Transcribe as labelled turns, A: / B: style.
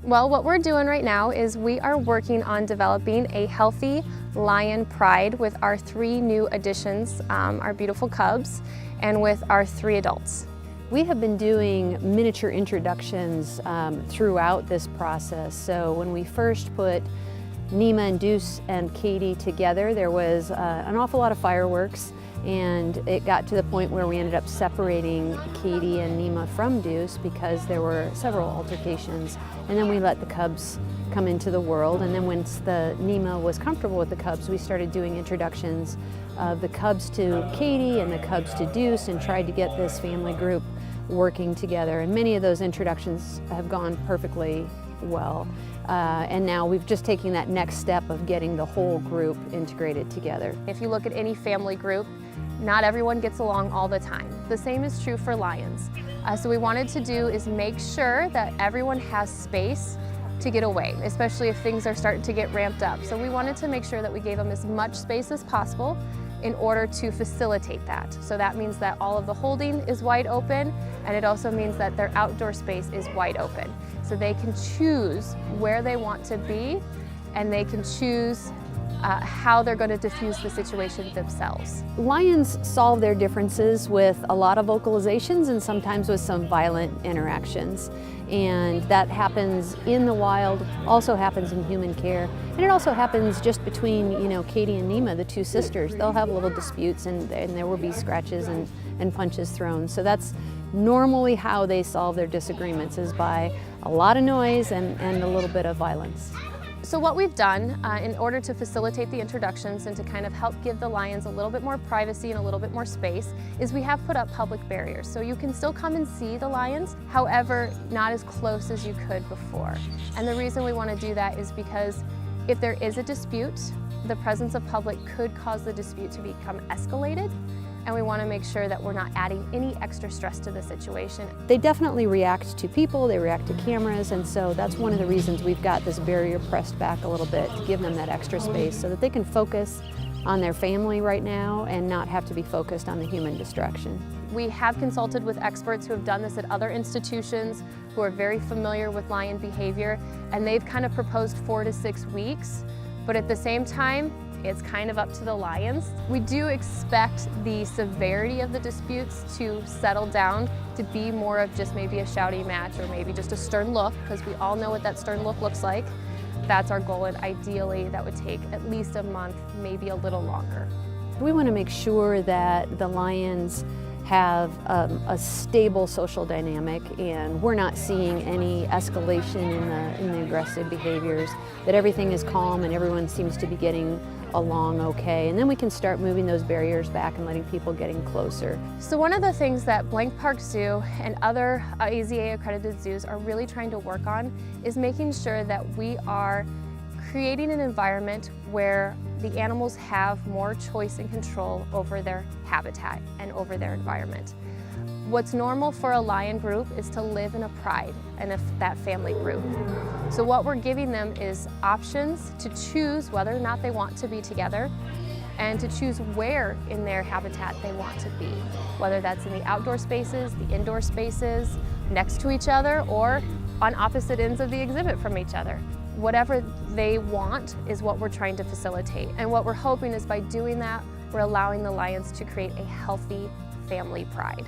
A: Well, what we're doing right now is we are working on developing a healthy lion pride with our 3 new additions, our beautiful cubs, and with our 3 adults.
B: We have been doing miniature introductions throughout this process. So when we first put Nima and Deuce and Katie together, there was an awful lot of fireworks, and it got to the point where we ended up separating Katie and Nima from Deuce because there were several altercations. And then we let the cubs come into the world, and then once Nima was comfortable with the cubs, we started doing introductions of the cubs to Katie and the cubs to Deuce, and tried to get this family group working together. And many of those introductions have gone perfectly well. And now we've just taken that next step of getting the whole group integrated together.
A: If you look at any family group, not everyone gets along all the time. The same is true for lions. So what we wanted to do is make sure that everyone has space to get away, especially if things are starting to get ramped up. So we wanted to make sure that we gave them as much space as possible in order to facilitate that. So that means that all of the holding is wide open, and it also means that their outdoor space is wide open. So they can choose where they want to be, and they can choose how they're going to diffuse the situation themselves.
B: Lions solve their differences with a lot of vocalizations and sometimes with some violent interactions. And that happens in the wild, also happens in human care. And it also happens just between, Katie and Nima, the 2 sisters. They'll have little disputes, and there will be scratches and punches thrown. So that's normally how they solve their disagreements, is by a lot of noise and a little bit of violence.
A: So what we've done in order to facilitate the introductions and to kind of help give the lions a little bit more privacy and a little bit more space is we have put up public barriers. So you can still come and see the lions, however, not as close as you could before. And the reason we want to do that is because if there is a dispute, the presence of public could cause the dispute to become escalated. And we want to make sure that we're not adding any extra stress to the situation.
B: They definitely react to people, they react to cameras, and so that's one of the reasons we've got this barrier pressed back a little bit, to give them that extra space so that they can focus on their family right now and not have to be focused on the human distraction.
A: We have consulted with experts who have done this at other institutions, who are very familiar with lion behavior, and they've kind of proposed 4 to 6 weeks, but at the same time, it's kind of up to the lions. We do expect the severity of the disputes to settle down to be more of just maybe a shouty match or maybe just a stern look, because we all know what that stern look looks like. That's our goal, and ideally that would take at least a month, maybe a little longer.
B: We want to make sure that the lions have a stable social dynamic, and we're not seeing any escalation in the aggressive behaviors, that everything is calm and everyone seems to be getting along okay. And then we can start moving those barriers back and letting people get in closer.
A: So one of the things that Blank Park Zoo and other AZA accredited zoos are really trying to work on is making sure that we are creating an environment where the animals have more choice and control over their habitat and over their environment. What's normal for a lion group is to live in a pride and that family group. So what we're giving them is options to choose whether or not they want to be together, and to choose where in their habitat they want to be, whether that's in the outdoor spaces, the indoor spaces, next to each other, or on opposite ends of the exhibit from each other. Whatever they want is what we're trying to facilitate. And what we're hoping is by doing that, we're allowing the lions to create a healthy family pride.